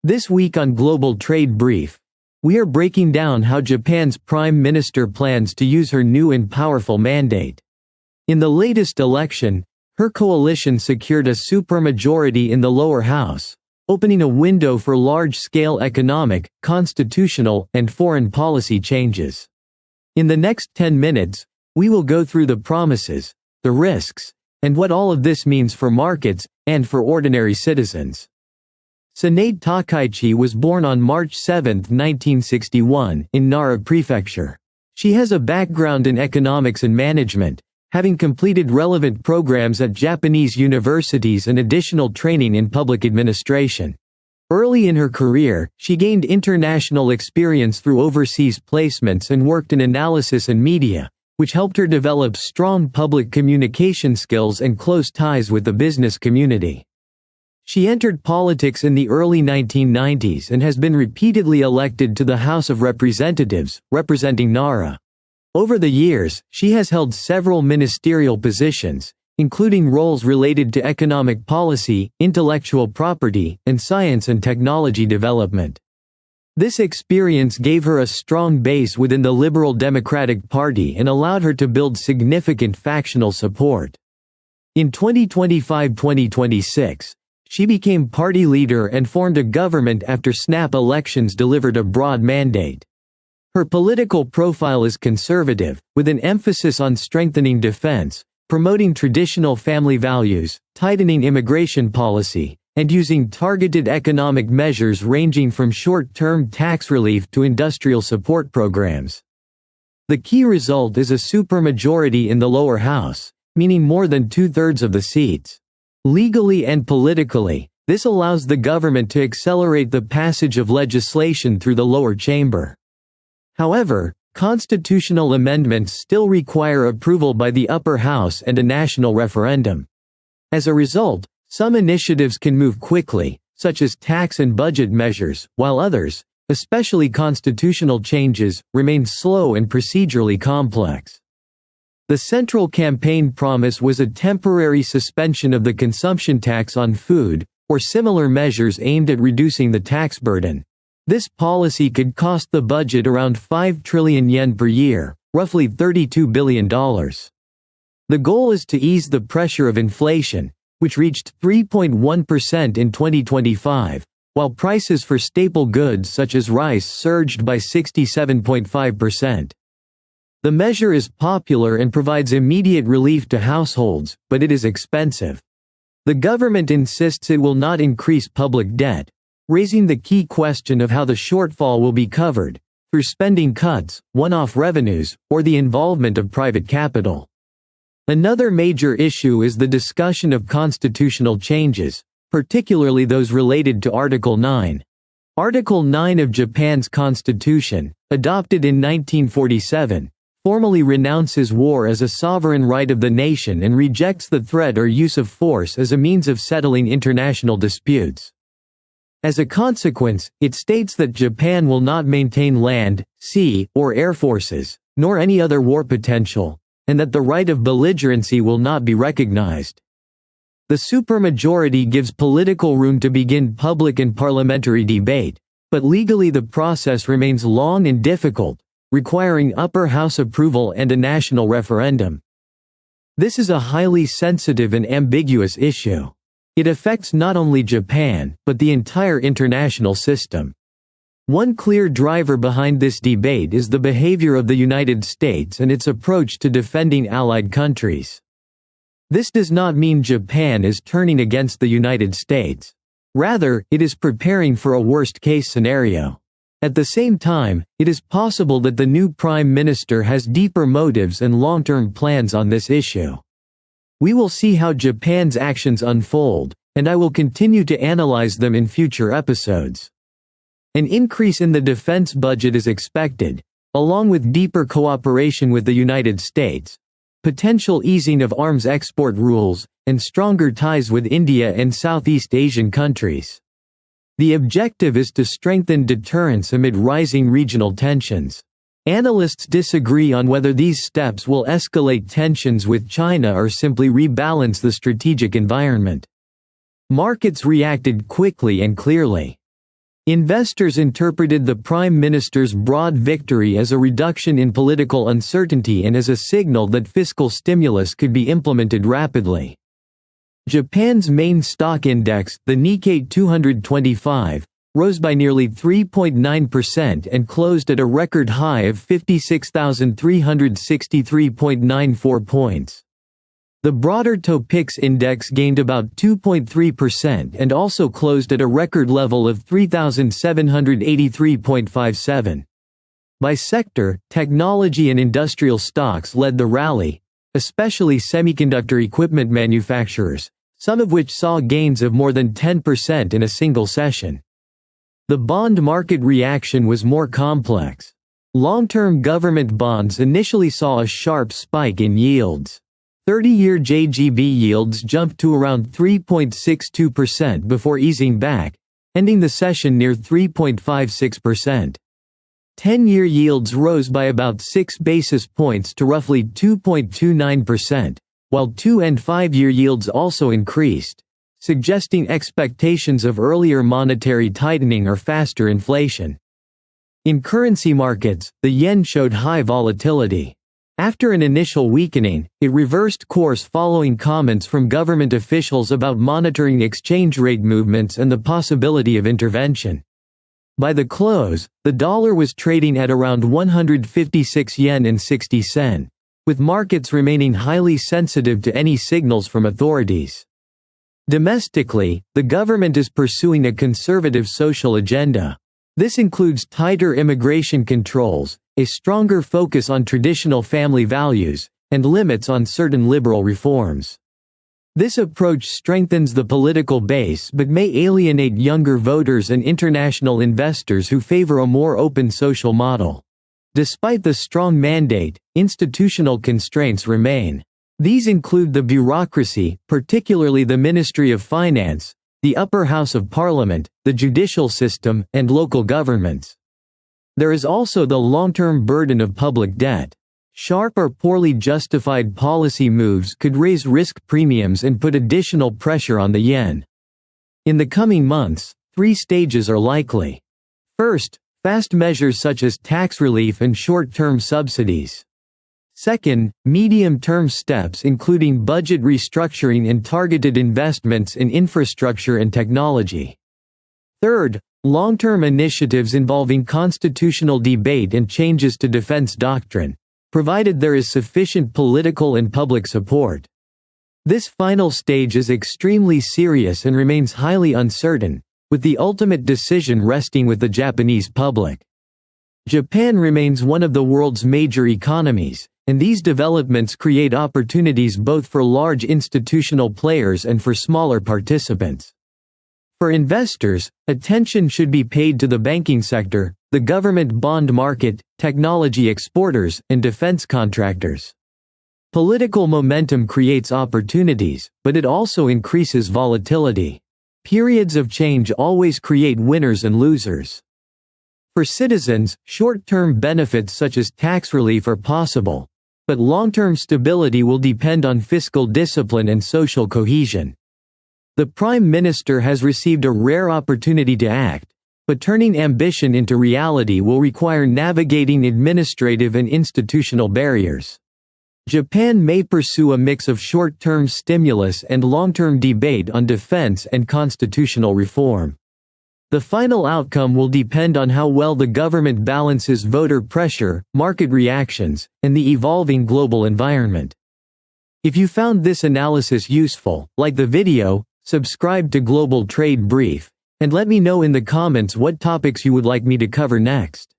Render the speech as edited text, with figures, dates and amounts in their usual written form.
This week on Global Trade Brief, we are breaking down how Japan's Prime Minister plans to use her new and powerful mandate. In the latest election, her coalition secured a supermajority in the lower house, opening a window for large-scale economic, constitutional, and foreign policy changes. In the next 10 minutes, we will go through the promises, the risks, and what all of this means for markets and for ordinary citizens. Tsunade Takaichi was born on March 7, 1961, in Nara Prefecture. She has a background in economics and management, having completed relevant programs at Japanese universities and additional training in public administration. Early in her career, she gained international experience through overseas placements and worked in analysis and media, which helped her develop strong public communication skills and close ties with the business community. She entered politics in the early 1990s and has been repeatedly elected to the House of Representatives, representing Nara. Over the years, she has held several ministerial positions, including roles related to economic policy, intellectual property, and science and technology development. This experience gave her a strong base within the Liberal Democratic Party and allowed her to build significant factional support. In 2025-2026, she became party leader and formed a government after snap elections delivered a broad mandate. Her political profile is conservative, with an emphasis on strengthening defense, promoting traditional family values, tightening immigration policy, and using targeted economic measures ranging from short-term tax relief to industrial support programs. The key result is a supermajority in the lower house, meaning more than two-thirds of the seats. Legally and politically, this allows the government to accelerate the passage of legislation through the lower chamber. However, constitutional amendments still require approval by the upper house and a national referendum. As a result, some initiatives can move quickly, such as tax and budget measures, while others, especially constitutional changes, remain slow and procedurally complex. The central campaign promise was a temporary suspension of the consumption tax on food, or similar measures aimed at reducing the tax burden. This policy could cost the budget around 5 trillion yen per year, roughly $32 billion. The goal is to ease the pressure of inflation, which reached 3.1% in 2025, while prices for staple goods such as rice surged by 67.5%. The measure is popular and provides immediate relief to households, but it is expensive. The government insists it will not increase public debt, raising the key question of how the shortfall will be covered, through spending cuts, one-off revenues, or the involvement of private capital. Another major issue is the discussion of constitutional changes, particularly those related to Article 9. Article 9 of Japan's constitution, adopted in 1947, formally renounces war as a sovereign right of the nation and rejects the threat or use of force as a means of settling international disputes. As a consequence, it states that Japan will not maintain land, sea, or air forces, nor any other war potential, and that the right of belligerency will not be recognized. The supermajority gives political room to begin public and parliamentary debate, but legally the process remains long and difficult, requiring upper house approval and a national referendum. This is a highly sensitive and ambiguous issue. It affects not only Japan, but the entire international system. One clear driver behind this debate is the behavior of the United States and its approach to defending allied countries. This does not mean Japan is turning against the United States. Rather, it is preparing for a worst-case scenario. At the same time, it is possible that the new Prime Minister has deeper motives and long-term plans on this issue. We will see how Japan's actions unfold, and I will continue to analyze them in future episodes. An increase in the defense budget is expected, along with deeper cooperation with the United States, potential easing of arms export rules, and stronger ties with India and Southeast Asian countries. The objective is to strengthen deterrence amid rising regional tensions. Analysts disagree on whether these steps will escalate tensions with China or simply rebalance the strategic environment. Markets reacted quickly and clearly. Investors interpreted the Prime Minister's broad victory as a reduction in political uncertainty and as a signal that fiscal stimulus could be implemented rapidly. Japan's main stock index, the Nikkei 225, rose by nearly 3.9% and closed at a record high of 56,363.94 points. The broader Topix index gained about 2.3% and also closed at a record level of 3,783.57. By sector, technology and industrial stocks led the rally, especially semiconductor equipment manufacturers, some of which saw gains of more than 10% in a single session. The bond market reaction was more complex. Long-term government bonds initially saw a sharp spike in yields. 30-year JGB yields jumped to around 3.62% before easing back, ending the session near 3.56%. 10-year yields rose by about 6 basis points to roughly 2.29%, while 2- and 5-year yields also increased, suggesting expectations of earlier monetary tightening or faster inflation. In currency markets, the yen showed high volatility. After an initial weakening, it reversed course following comments from government officials about monitoring exchange rate movements and the possibility of intervention. By the close, the dollar was trading at around 156 yen and 60 sen, with markets remaining highly sensitive to any signals from authorities. Domestically, the government is pursuing a conservative social agenda. This includes tighter immigration controls, a stronger focus on traditional family values, and limits on certain liberal reforms. This approach strengthens the political base but may alienate younger voters and international investors who favor a more open social model. Despite the strong mandate, institutional constraints remain. These include the bureaucracy, particularly the Ministry of Finance, the upper house of Parliament, the judicial system, and local governments. There is also the long-term burden of public debt. Sharp or poorly justified policy moves could raise risk premiums and put additional pressure on the yen. In the coming months, 3 stages are likely. First, fast measures such as tax relief and short-term subsidies. Second, medium-term steps including budget restructuring and targeted investments in infrastructure and technology. Third, long-term initiatives involving constitutional debate and changes to defense doctrine, provided there is sufficient political and public support. This final stage is extremely serious and remains highly uncertain, with the ultimate decision resting with the Japanese public. Japan remains one of the world's major economies, and these developments create opportunities both for large institutional players and for smaller participants. For investors, attention should be paid to the banking sector, the government bond market, technology exporters, and defense contractors. Political momentum creates opportunities, but it also increases volatility. Periods of change always create winners and losers. For citizens, short-term benefits such as tax relief are possible, but long-term stability will depend on fiscal discipline and social cohesion. The Prime Minister has received a rare opportunity to act, but turning ambition into reality will require navigating administrative and institutional barriers. Japan may pursue a mix of short-term stimulus and long-term debate on defense and constitutional reform. The final outcome will depend on how well the government balances voter pressure, market reactions, and the evolving global environment. If you found this analysis useful, like the video, subscribe to Global Trade Brief, and let me know in the comments what topics you would like me to cover next.